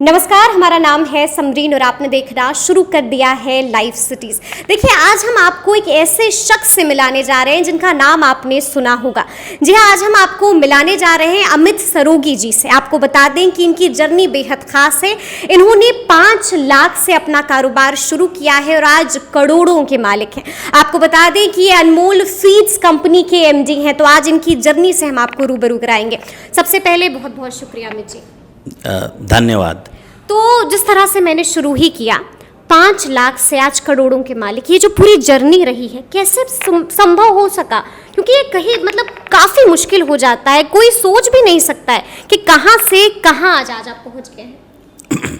नमस्कार, हमारा नाम है समरीन और आपने देखना शुरू कर दिया है लाइफ सिटीज़। देखिए, आज हम आपको एक ऐसे शख्स से मिलाने जा रहे हैं जिनका नाम आपने सुना होगा। जी हाँ, आज हम आपको मिलाने जा रहे हैं अमित सरोगी जी से। आपको बता दें कि इनकी जर्नी बेहद खास है। इन्होंने 5 लाख से अपना कारोबार शुरू किया है और आज करोड़ों के मालिक हैं। आपको बता दें कि ये अनमोल फीड्स कंपनी के एमडी हैं। तो आज इनकी जर्नी से हम आपको रूबरू कराएंगे। सबसे पहले बहुत बहुत शुक्रिया अमित जी। धन्यवाद। तो जिस तरह से मैंने शुरू ही किया, 5 लाख से आज करोड़ों के मालिक, ये जो पूरी जर्नी रही है कैसे संभव हो सका? क्योंकि ये कहीं काफ़ी मुश्किल हो जाता है, कोई सोच भी नहीं सकता है कि कहाँ से कहाँ आज आप पहुँच गए हैं।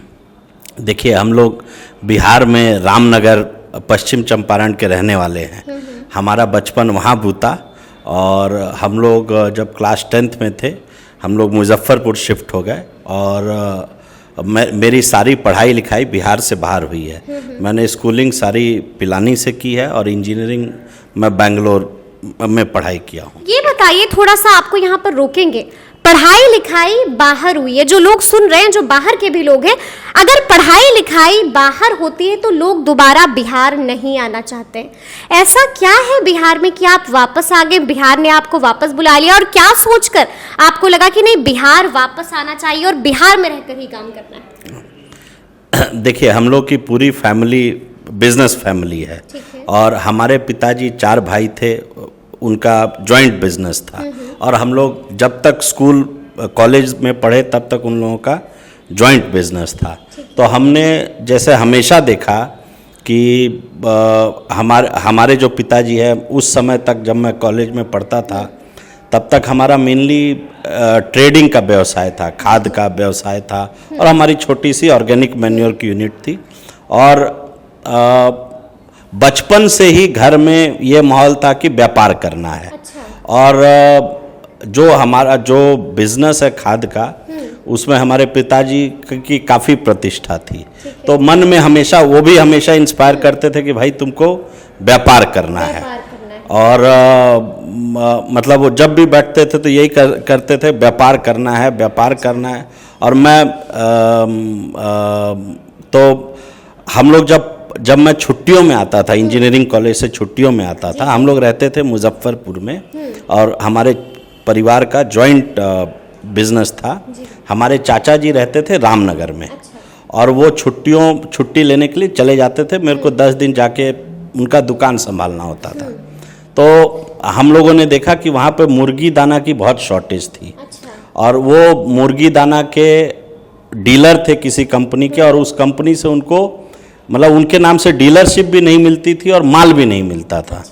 देखिए, हम लोग बिहार में रामनगर पश्चिम चंपारण के रहने वाले हैं। हमारा बचपन वहाँ बीता और हम लोग जब क्लास 10th में थे हम लोग मुजफ्फरपुर शिफ्ट हो गए और मेरी सारी पढ़ाई लिखाई बिहार से बाहर हुई है। मैंने स्कूलिंग सारी पिलानी से की है और इंजीनियरिंग मैं बेंगलोर में पढ़ाई किया हूँ। ये बताइए, थोड़ा सा आपको यहाँ पर रोकेंगे। पढ़ाई लिखाई बाहर हुई है, जो लोग सुन रहे हैं, जो बाहर के भी लोग हैं, अगर पढ़ाई लिखाई बाहर होती है तो लोग दोबारा बिहार नहीं आना चाहते। ऐसा क्या है बिहार में कि आप वापस आ गए, बिहार ने आपको वापस बुला लिया? और क्या सोचकर आपको लगा कि नहीं, बिहार वापस आना चाहिए और बिहार में रहकर ही काम करना है? देखिए, हम लोग की पूरी फैमिली बिजनेस फैमिली है और हमारे पिताजी 4 भाई थे, उनका जॉइंट बिजनेस था और हम लोग जब तक स्कूल कॉलेज में पढ़े तब तक उन लोगों का जॉइंट बिजनेस था। तो हमने जैसे हमेशा देखा कि हमारे जो पिताजी है, उस समय तक जब मैं कॉलेज में पढ़ता था तब तक हमारा मेनली ट्रेडिंग का व्यवसाय था, खाद का व्यवसाय था और हमारी छोटी सी ऑर्गेनिक मैन्योर की यूनिट थी। और बचपन से ही घर में ये माहौल था कि व्यापार करना है। और जो हमारा जो बिजनेस है खाद का, उसमें हमारे पिताजी की काफ़ी प्रतिष्ठा थी। तो मन में हमेशा वो भी हमेशा इंस्पायर करते थे कि भाई तुमको व्यापार करना है। और मतलब वो जब भी बैठते थे तो यही करते थे, व्यापार करना है, व्यापार करना है। और मैं तो हम लोग जब मैं छुट्टियों में आता था, इंजीनियरिंग कॉलेज से छुट्टियों में आता था, हम लोग रहते थे मुजफ्फरपुर में और हमारे परिवार का जॉइंट बिजनेस था। हमारे चाचा जी रहते थे रामनगर में और वो छुट्टी लेने के लिए चले जाते थे। मेरे को 10 दिन जाके उनका दुकान संभालना होता था। तो हम लोगों ने देखा कि वहाँ पे मुर्गी दाना की बहुत शॉर्टेज थी और वो मुर्गी दाना के डीलर थे किसी कंपनी के, और उस कंपनी से उनको मतलब उनके नाम से डीलरशिप भी नहीं मिलती थी और माल भी नहीं मिलता था।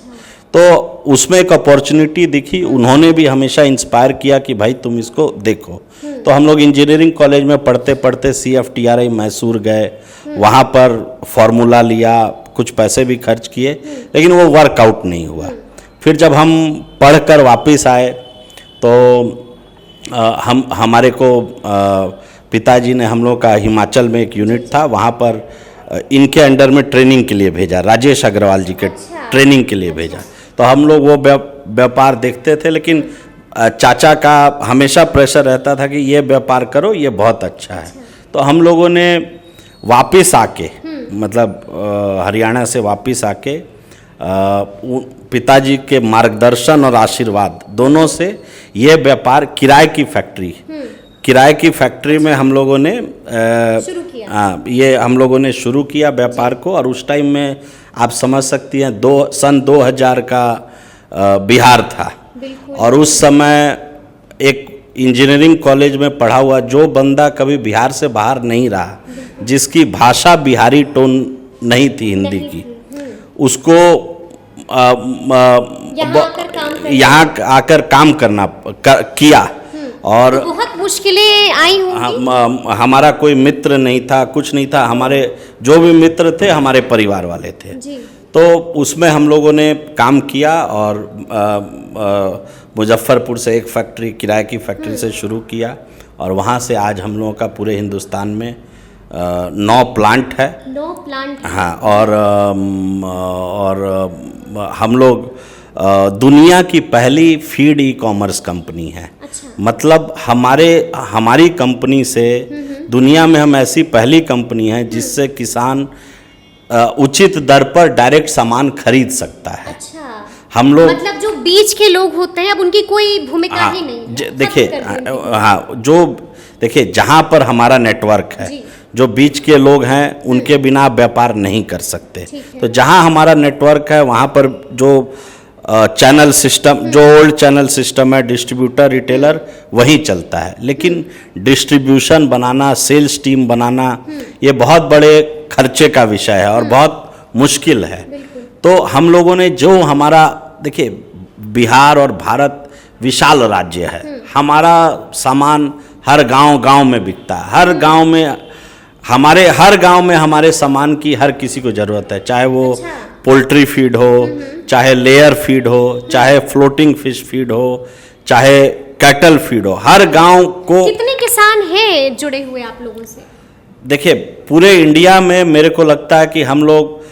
तो उसमें एक अपॉर्चुनिटी दिखी, उन्होंने भी हमेशा इंस्पायर किया कि भाई तुम इसको देखो। तो हम लोग इंजीनियरिंग कॉलेज में पढ़ते पढ़ते CFTRI मैसूर गए, वहाँ पर फॉर्मूला लिया, कुछ पैसे भी खर्च किए, लेकिन वो वर्कआउट नहीं हुआ। फिर जब हम पढ़कर वापस आए तो हमारे को पिताजी ने हम लोग का हिमाचल में एक यूनिट था, वहाँ पर इनके अंडर में ट्रेनिंग के लिए भेजा, राजेश अग्रवाल जी के ट्रेनिंग के लिए भेजा। तो हम लोग वो व्यापार देखते थे, लेकिन चाचा का हमेशा प्रेशर रहता था कि ये व्यापार करो, ये बहुत अच्छा है। तो हम लोगों ने वापस आके मतलब हरियाणा से वापस आके पिताजी के मार्गदर्शन और आशीर्वाद दोनों से ये व्यापार किराए की फैक्ट्री में हम लोगों ने ये हम लोगों ने शुरू किया व्यापार को। और उस टाइम में आप समझ सकती हैं सन 2000 का बिहार था और उस समय एक इंजीनियरिंग कॉलेज में पढ़ा हुआ जो बंदा कभी बिहार से बाहर नहीं रहा, जिसकी भाषा बिहारी टोन नहीं थी हिंदी की, उसको यहाँ आकर काम करना किया। और तो बहुत मुश्किलें आई होंगी। हमारा कोई मित्र नहीं था, कुछ नहीं था। हमारे जो भी मित्र थे हमारे परिवार वाले थे जी। तो उसमें हम लोगों ने काम किया और मुजफ्फरपुर से एक फैक्ट्री, किराए की फैक्ट्री से शुरू किया और वहाँ से आज हम लोगों का पूरे हिंदुस्तान में 9 प्लांट है। 9 प्लांट? हाँ। और हम लोग दुनिया की पहली फीड ई-कॉमर्स कंपनी है। अच्छा। मतलब हमारी कंपनी से दुनिया में हम ऐसी पहली कंपनी है जिससे किसान उचित दर पर डायरेक्ट सामान खरीद सकता है। अच्छा, हम लोग मतलब जो बीच के लोग होते हैं अब उनकी कोई भूमिका ही नहीं है, देखिए जो देखिए जहाँ पर हमारा नेटवर्क है, जी। जो बीच के लोग हैं उनके बिना आप व्यापार नहीं कर सकते। तो जहाँ हमारा नेटवर्क है वहाँ पर जो चैनल सिस्टम, जो ओल्ड चैनल सिस्टम है, डिस्ट्रीब्यूटर रिटेलर, वही चलता है। लेकिन डिस्ट्रीब्यूशन बनाना, सेल्स टीम बनाना, ये बहुत बड़े खर्चे का विषय है और बहुत मुश्किल है। तो हम लोगों ने जो हमारा, देखिए बिहार और भारत विशाल राज्य है, हमारा सामान हर गांव में बिकता है। हर गांव में हमारे सामान की हर किसी को ज़रूरत है, चाहे वो पोल्ट्री फीड हो, चाहे लेयर फीड हो, चाहे फ्लोटिंग फिश फीड हो, चाहे कैटल फीड हो। हर गांव को कितने किसान हैं जुड़े हुए आप लोगों से? देखिए पूरे इंडिया में मेरे को लगता है कि हम लोग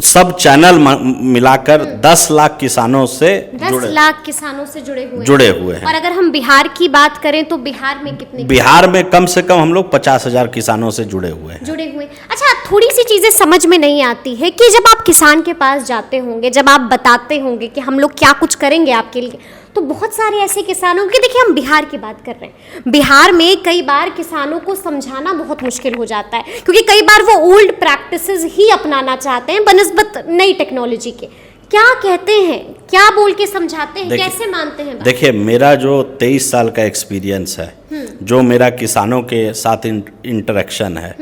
सब चैनल मिलाकर 10 लाख किसानों से 10 लाख किसानों से जुड़े हुए हैं। और अगर हम बिहार की बात करें तो बिहार में कितने? बिहार में कम से कम हम लोग 50,000 किसानों से जुड़े हुए हैं। अच्छा, थोड़ी सी चीजें समझ में नहीं आती है कि जब आप किसान के पास जाते होंगे, जब आप बताते होंगे कि हम लोग क्या कुछ करेंगे आपके लिए, तो बहुत सारे ऐसे किसानों के, देखिए हम बिहार की बात कर रहे हैं, बिहार में कई बार किसानों को समझाना बहुत मुश्किल हो जाता है क्योंकि कई बार वो ओल्ड प्रैक्टिसेस ही अपनाना चाहते हैं बनस्बत नई टेक्नोलॉजी के। क्या कहते हैं, क्या बोल के समझाते हैं, कैसे मानते हैं? देखिए मेरा जो 23 साल का एक्सपीरियंस है, जो मेरा किसानों के साथ इंटरेक्शन है,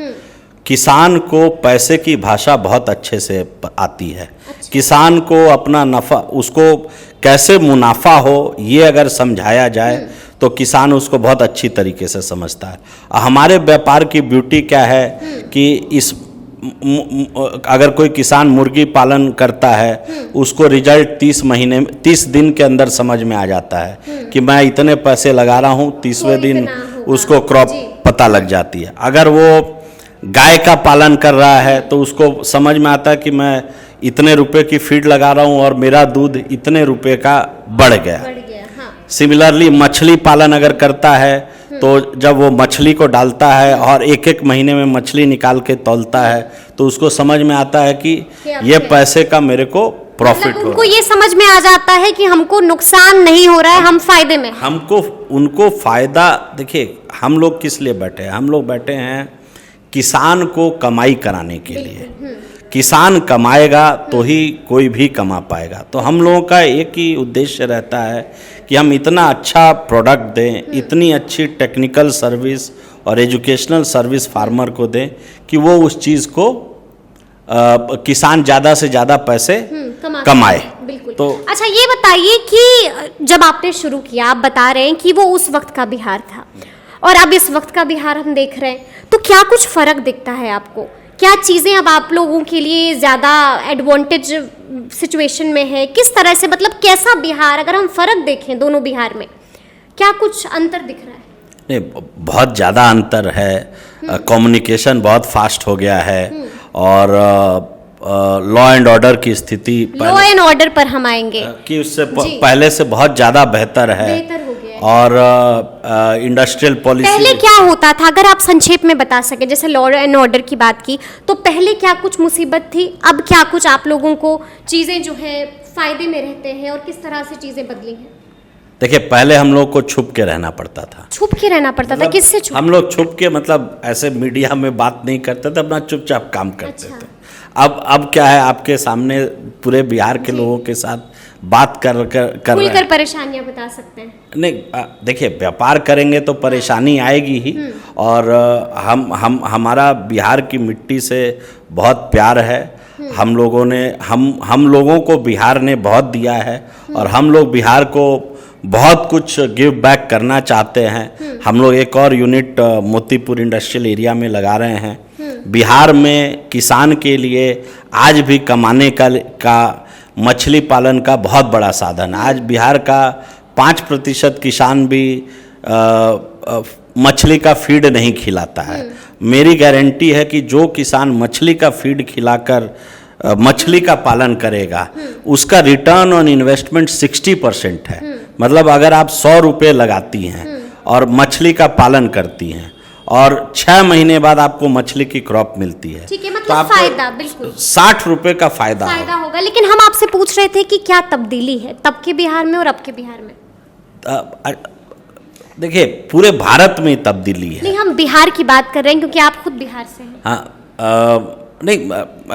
किसान को पैसे की भाषा बहुत अच्छे से आती है। अच्छा। किसान को अपना नफ़ा, उसको कैसे मुनाफा हो, ये अगर समझाया जाए तो किसान उसको बहुत अच्छी तरीके से समझता है। हमारे व्यापार की ब्यूटी क्या है कि इस अगर कोई किसान मुर्गी पालन करता है, उसको रिजल्ट 30 दिन के अंदर समझ में आ जाता है कि मैं इतने पैसे लगा रहा हूँ, 30वें दिन उसको क्रॉप पता लग जाती है। अगर वो गाय का पालन कर रहा है तो उसको समझ में आता है कि मैं इतने रुपए की फीड लगा रहा हूँ और मेरा दूध इतने रुपए का बढ़ गया। हाँ। सिमिलरली मछली पालन अगर करता है तो जब वो मछली को डालता है और एक महीने में मछली निकाल के तौलता है तो उसको समझ में आता है कि ये पैसे का मेरे को प्रॉफिट हो रहा है। उनको ये समझ में आ जाता है कि हमको नुकसान नहीं हो रहा है, हम फायदे में। उनको फायदा, देखिए हम लोग किस लिए बैठे हैं? हम लोग बैठे हैं किसान को कमाई कराने के लिए। किसान कमाएगा तो ही कोई भी कमा पाएगा। तो हम लोगों का एक ही उद्देश्य रहता है कि हम इतना अच्छा प्रोडक्ट दें, इतनी अच्छी टेक्निकल सर्विस और एजुकेशनल सर्विस फार्मर को दें कि वो उस चीज़ को किसान ज़्यादा से ज़्यादा पैसे कमाए। बिल्कुल। तो अच्छा ये बताइए कि जब आपने शुरू किया, आप बता रहे हैं कि वो उस वक्त का बिहार था और अब इस वक्त का बिहार हम देख रहे हैं, तो क्या कुछ फ़र्क दिखता है आपको? क्या चीज़ें अब आप लोगों के लिए ज़्यादा एडवांटेज सिचुएशन में है? किस तरह से, मतलब कैसा बिहार, अगर हम फ़र्क देखें दोनों बिहार में, क्या कुछ अंतर दिख रहा है? नहीं, बहुत ज़्यादा अंतर है। कम्युनिकेशन बहुत फास्ट हो गया है और लॉ एंड ऑर्डर की स्थिति, लॉ एंड ऑर्डर पर हम आएंगे कि उससे पहले से बहुत ज़्यादा बेहतर है। और इंडस्ट्रियल पॉलिसी पहले क्या होता था, अगर आप संक्षेप में बता सके, जैसे लॉ एंड ऑर्डर की बात की, तो पहले क्या कुछ मुसीबत थी, अब क्या कुछ आप लोगों को चीज़ें जो है फायदे में रहते हैं और किस तरह से चीज़ें बदली हैं? देखिए पहले हम लोग को छुप के रहना पड़ता था। छुप के रहना पड़ता था? किससे छुप? हम लोग छुप के, मतलब ऐसे मीडिया में बात नहीं करते थे, अपना चुपचाप काम करते थे। अब क्या है, आपके सामने पूरे बिहार के लोगों के साथ बात कर खुलकर परेशानियां बता सकते हैं। नहीं, देखिए व्यापार करेंगे तो परेशानी आएगी ही। और हमारा बिहार की मिट्टी से बहुत प्यार है। हम लोगों को बिहार ने बहुत दिया है और हम लोग बिहार को बहुत कुछ गिव बैक करना चाहते हैं। हम लोग एक और यूनिट मोतीपुर इंडस्ट्रियल एरिया में लगा रहे हैं। बिहार में किसान के लिए आज भी कमाने का मछली पालन का बहुत बड़ा साधन है। आज बिहार का 5% किसान भी मछली का फीड नहीं खिलाता है। मेरी गारंटी है कि जो किसान मछली का फीड खिलाकर मछली का पालन करेगा, उसका रिटर्न ऑन इन्वेस्टमेंट 60% है। मतलब अगर आप 100 रुपये लगाती हैं और मछली का पालन करती हैं और 6 महीने बाद आपको मछली की क्रॉप मिलती है। ठीक है, तो मतलब आपको फायदा बिल्कुल 60 रुपए का फायदा होगा। लेकिन हम आपसे पूछ रहे थे कि क्या तब्दीली है तब के बिहार में और अब के बिहार में? देखिए पूरे भारत में तब्दीली है। नहीं, हम बिहार की बात कर रहे हैं क्योंकि आप खुद बिहार से हैं। हाँ, नहीं,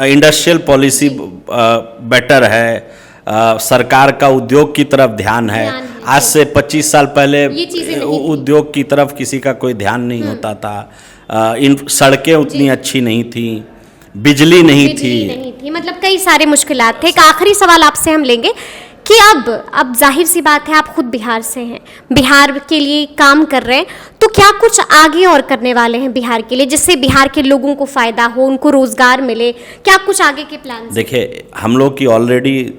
इंडस्ट्रियल पॉलिसी बेटर है, सरकार का उद्योग की तरफ ध्यान है। आज से 25 साल पहले उद्योग की तरफ किसी का कोई ध्यान नहीं होता था। इन सड़कें उतनी अच्छी नहीं थी, बिजली नहीं थी, मतलब कई सारे मुश्किलात थे। एक आखिरी सवाल आपसे हम लेंगे कि अब जाहिर सी बात है, आप खुद बिहार से हैं, बिहार के लिए काम कर रहे हैं, तो क्या कुछ आगे और करने वाले हैं बिहार के लिए जिससे बिहार के लोगों को फायदा हो, उनको रोजगार मिले? क्या कुछ आगे के प्लान? देखिए हम लोग की ऑलरेडी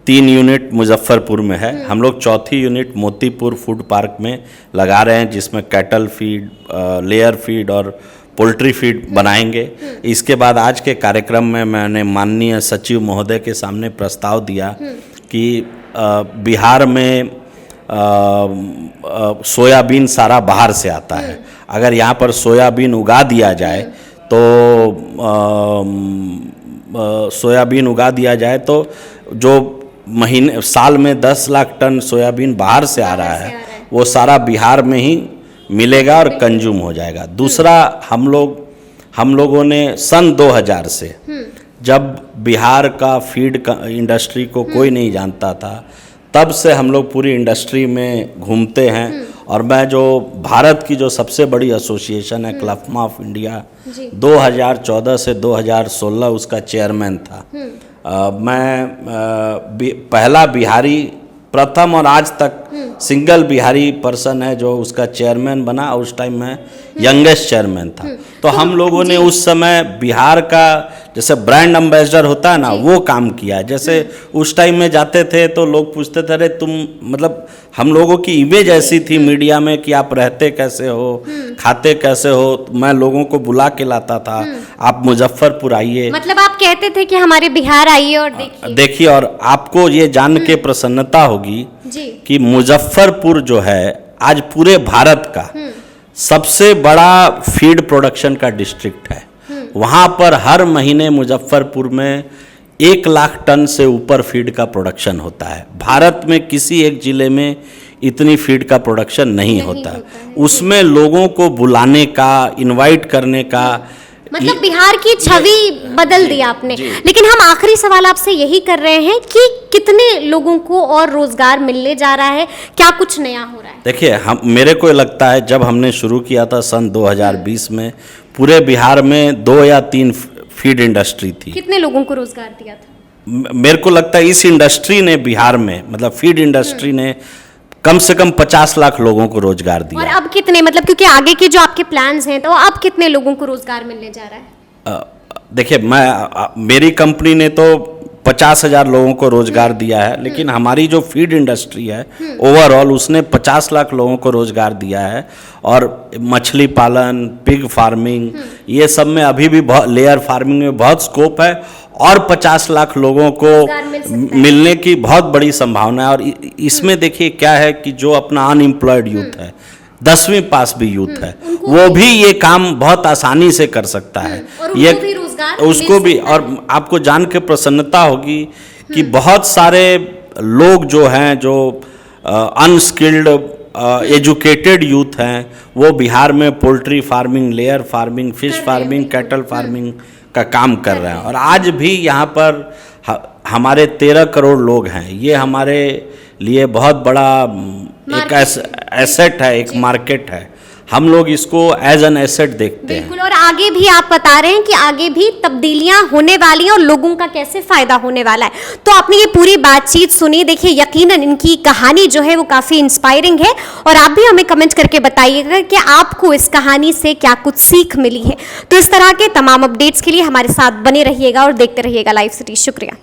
3 यूनिट मुजफ्फरपुर में है। हम लोग 4थी यूनिट मोतीपुर फूड पार्क में लगा रहे हैं, जिसमें कैटल फीड, लेयर फीड और पोल्ट्री फीड बनाएंगे। इसके बाद आज के कार्यक्रम में मैंने माननीय सचिव महोदय के सामने प्रस्ताव दिया कि बिहार में सोयाबीन सारा बाहर से आता है, अगर यहाँ पर सोयाबीन उगा दिया जाए तो जो साल में 10 लाख टन सोयाबीन बाहर से आ रहा है वो सारा बिहार में ही मिलेगा और कंज्यूम हो जाएगा। दूसरा, हम लोगों ने सन 2000 से, जब बिहार का फीड इंडस्ट्री को कोई नहीं जानता था, तब से हम लोग पूरी इंडस्ट्री में घूमते हैं। और मैं जो भारत की जो सबसे बड़ी एसोसिएशन है क्लफमा ऑफ इंडिया, 2014 से 2016 उसका चेयरमैन था। मैं पहला बिहारी, प्रथम और आज तक सिंगल बिहारी पर्सन है जो उसका चेयरमैन बना, और उस टाइम मैं यंगेस्ट चेयरमैन था। तो हम लोगों ने उस समय बिहार का जैसे ब्रांड एम्बेसडर होता है ना, वो काम किया। जैसे उस टाइम में जाते थे तो लोग पूछते थे, अरे तुम, मतलब हम लोगों की इमेज ऐसी थी मीडिया में कि आप रहते कैसे हो, खाते कैसे हो। मैं लोगों को बुला के लाता था, आप मुजफ्फरपुर आइए, मतलब आप कहते थे कि हमारे बिहार आइए और देखिए। और आपको ये जान के प्रसन्नता होगी कि मुजफ्फरपुर जो है आज पूरे भारत का सबसे बड़ा फीड प्रोडक्शन का डिस्ट्रिक्ट है। वहाँ पर हर महीने मुजफ्फरपुर में 1 लाख टन से ऊपर फीड का प्रोडक्शन होता है। भारत में किसी एक जिले में इतनी फीड का प्रोडक्शन नहीं होता। उसमें लोगों को बुलाने का, इनवाइट करने का, मतलब बिहार की छवि बदल दी आपने। लेकिन हम आखिरी सवाल आपसे यही कर रहे हैं कि कितने लोगों को और रोजगार मिलने जा रहा है, क्या कुछ नया हो रहा है? देखिए, मेरे को लगता है जब हमने शुरू किया था सन 2020 में, पूरे बिहार में 2 या 3 फीड इंडस्ट्री थी। कितने लोगों को रोजगार दिया था? मेरे को लगता है इस इंडस्ट्री ने बिहार में, मतलब फीड इंडस्ट्री ने कम से कम 50 लाख लोगों को रोजगार दिया। और अब कितने, मतलब क्योंकि आगे के जो आपके प्लान्स हैं, तो अब कितने लोगों को रोजगार मिलने जा रहा है? देखिए, मेरी कंपनी ने तो 50,000 लोगों को रोजगार दिया है, लेकिन हमारी जो फीड इंडस्ट्री है ओवरऑल उसने 50 लाख लोगों को रोजगार दिया है। और मछली पालन, पिग फार्मिंग, ये सब में अभी भी लेयर फार्मिंग में बहुत स्कोप है, और 50 लाख लोगों को मिलने की बहुत बड़ी संभावना है। और इसमें देखिए क्या है कि जो अपना अनएम्प्लॉयड यूथ है, 10वीं पास भी यूथ है, वो भी ये काम बहुत आसानी से कर सकता है। ये उसको भी, और आपको जान के प्रसन्नता होगी कि बहुत सारे लोग जो हैं, जो अनस्किल्ड एजुकेटेड यूथ हैं, वो बिहार में poultry farming, layer farming, fish farming, cattle farming का काम कर रहे हैं। और आज भी यहाँ पर हमारे 13 करोड़ लोग हैं। ये हमारे लिए बहुत बड़ा एक एसेट है, एक मार्केट है। हम लोग इसको एज एन एसेट देखते हैं। बिल्कुल। और आगे भी आप बता रहे हैं कि आगे भी तब्दीलियां होने वाली हैं और लोगों का कैसे फायदा होने वाला है। तो आपने ये पूरी बातचीत सुनी, देखिए यकीनन इनकी कहानी जो है वो काफी इंस्पायरिंग है। और आप भी हमें कमेंट करके बताइएगा कि आपको इस कहानी से क्या कुछ सीख मिली है। तो इस तरह के तमाम अपडेट्स के लिए हमारे साथ बने रहिएगा और देखते रहिएगा लाइव सिटी। शुक्रिया।